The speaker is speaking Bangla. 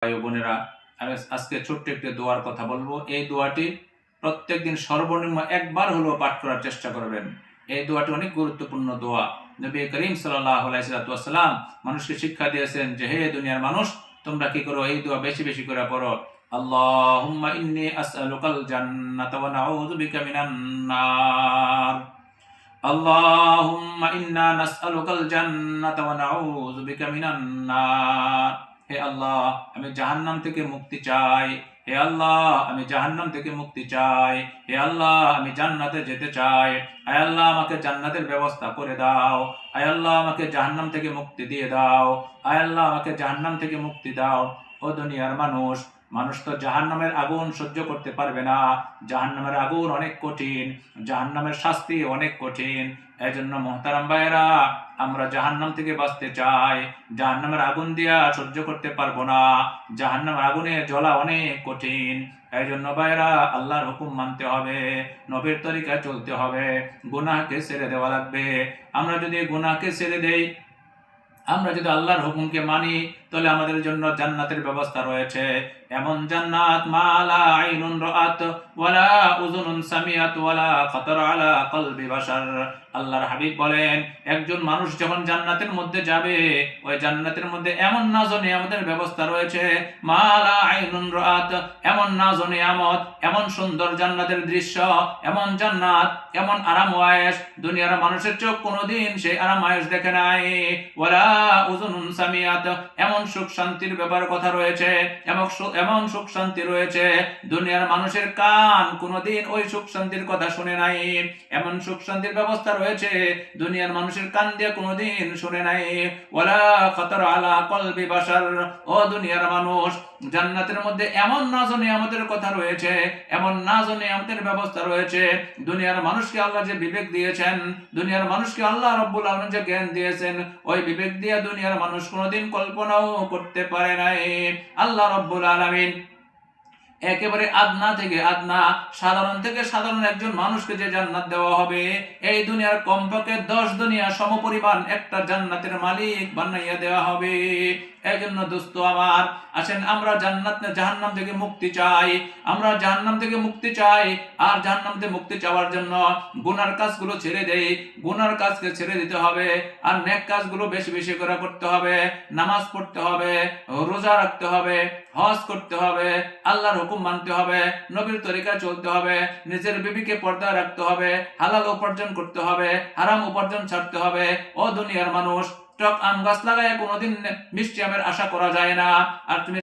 ভাই বোনেরা, আমি আজকে ছোট্ট একটি দোয়ার কথা বলবো। এই দোয়াটি প্রত্যেকদিন সর্বনিম্ন একবার হলেও পাঠ করার চেষ্টা করবেন। এই দোয়াটি অনেক গুরুত্বপূর্ণ দোয়া। নবী করিম সাল্লাল্লাহু আলাইহি ওয়াসাল্লাম মানুষকে শিক্ষা দিয়েছেন যে হে দুনিয়ার মানুষ, তোমরা কি করো, এই দোয়া বেশি বেশি করে পড়ো। আল্লাহুম্মা ইন্নী আসআলুকাল জান্নাতা ওয়া নাউযু বিকা মিনান নার। আল্লাহুম্মা ইন্না নাসআলুকাল জান্নাতা ওয়া নাউযু বিকা মিনান নার। হে আল্লাহ, আমি জাহান্নাম থেকে মুক্তি চাই। হে আল্লাহ, আমি জাহান্নাম থেকে মুক্তি চাই। হে আল্লাহ, আমি জান্নাতে যেতে চাই। আয় আল্লাহ, আমাকে জান্নাতের ব্যবস্থা করে দাও। আয় আল্লাহ, আমাকে জাহান্নাম থেকে মুক্তি দিয়ে দাও। আয় আল্লাহ, আমাকে জাহান্নাম থেকে মুক্তি দাও। ও দুনিয়ার মানুষ, মানুষ তো জাহান্নামের আগুন সহ্য করতে পারবে না। জাহান্নামের আগুন অনেক কঠিন, জাহান্নামের শাস্তি অনেক কঠিন। এজন্য মোহতারাম ভাইয়েরা, আমরা জাহান্নাম থেকে বাঁচতে চাই। জাহান্নামের আগুন দিয়া সহ্য করতে পারবো না। জাহান্নামের আগুনে জ্বলা অনেক কঠিন। এই জন্য ভাইয়েরা, আল্লাহর হুকুম মানতে হবে, নবীর তরিকায় চলতে হবে, গুনাহকে ছেড়ে দেওয়া লাগবে। আমরা যদি গুনাহকে ছেড়ে দেই, আমরা যদি আল্লাহর হুকুমকে মানি, তাহলে আমাদের জন্য জান্নাতের ব্যবস্থা রয়েছে। এমন জান্নাত মা লা আইনুন রাআত ওয়ালা উযুনুন সামিআত ওয়ালা খাতারা আলা কলবি বাশার। আল্লাহর হাবিব বলেন, একজন মানুষ যখন জান্নাতের মধ্যে যাবে, ওই জান্নাতের মধ্যে এমন নাজ ও নিয়ামতের ব্যবস্থা রয়েছে, মা লা আইনুন রাআত, এমন নাজ ও নিয়ামত, এমন সুন্দর জান্নাতের দৃশ্য, এমন জান্নাত, এমন আরাম ওয়ায়েশ, দুনিয়ার মানুষের চোখ কোনোদিন সেই আরাম ওয়ায়েশ দেখে নাই। ওয়ালা উযুনুন সামিআত, এমন সুখ শান্তির ব্যাপার কথা রয়েছে, এমন সুখ শান্তি রয়েছে, দুনিয়ার মানুষের কান কোনোদিন ওই সুখ শান্তির কথা শুনে নাই। এমন সুখ শান্তির ব্যবস্থা রয়েছে, দুনিয়ার মানুষের কান দিয়ে কোনোদিন শুনে নাই। ওয়ালা খাতারা আলা কলবি বাশার। ও দুনিয়ার মানুষ, জান্নাতের মধ্যে এমন নাজ ও নিয়ামতের কথা রয়েছে, এমন নাজ ও নিয়ামতের ব্যবস্থা রয়েছে, দুনিয়ার মানুষকে আল্লাহ যে বিবেক দিয়েছেন, দুনিয়ার মানুষকে আল্লাহ রাব্বুল আলামিন যে জ্ঞান দিয়েছেন, ওই বিবেক দিয়ে দুনিয়ার মানুষ কোনোদিন কল্পনাও করতে পারে নাই। আল্লাহ রাব্বুল আলামিন একেবারে আদনা থেকে আদনা, সাধারণ থেকে সাধারণ একজন মানুষকে যে জান্নাত দেওয়া হবে, এই দুনিয়ার কমপক্ষে 10 দুনিয়া সমপরিমাণ একটা জান্নাতের মালিক বানাইয়া দেওয়া হবে। এই জন্য দোস্ত আমার, আসেন আমরা জাহান্নাম থেকে মুক্তি চাই। আমরা জাহান্নাম থেকে মুক্তি চাই, আর জাহান্নাম থেকে মুক্তি চাওয়ার জন্য গুনার কাজগুলো ছেড়ে দেই। গুনার কাজকে ছেড়ে দিতে হবে, আর নেক কাজগুলো বেশি বেশি করে করতে হবে। নামাজ পড়তে হবে, রোজা রাখতে হবে, হজ করতে হবে, আল্লাহর হুকুম মানতে হবে, নবীর তরিকায় চলতে হবে, নিজের বিবিকে পর্দায় রাখতে হবে, হালাল উপার্জন করতে হবে, হারাম উপার্জন ছাড়তে হবে। ও দুনিয়ার মানুষ, টক আম গাছ লাগায় কোনোদিন মিষ্টি আমের আশা করা যায় না। আর তুমি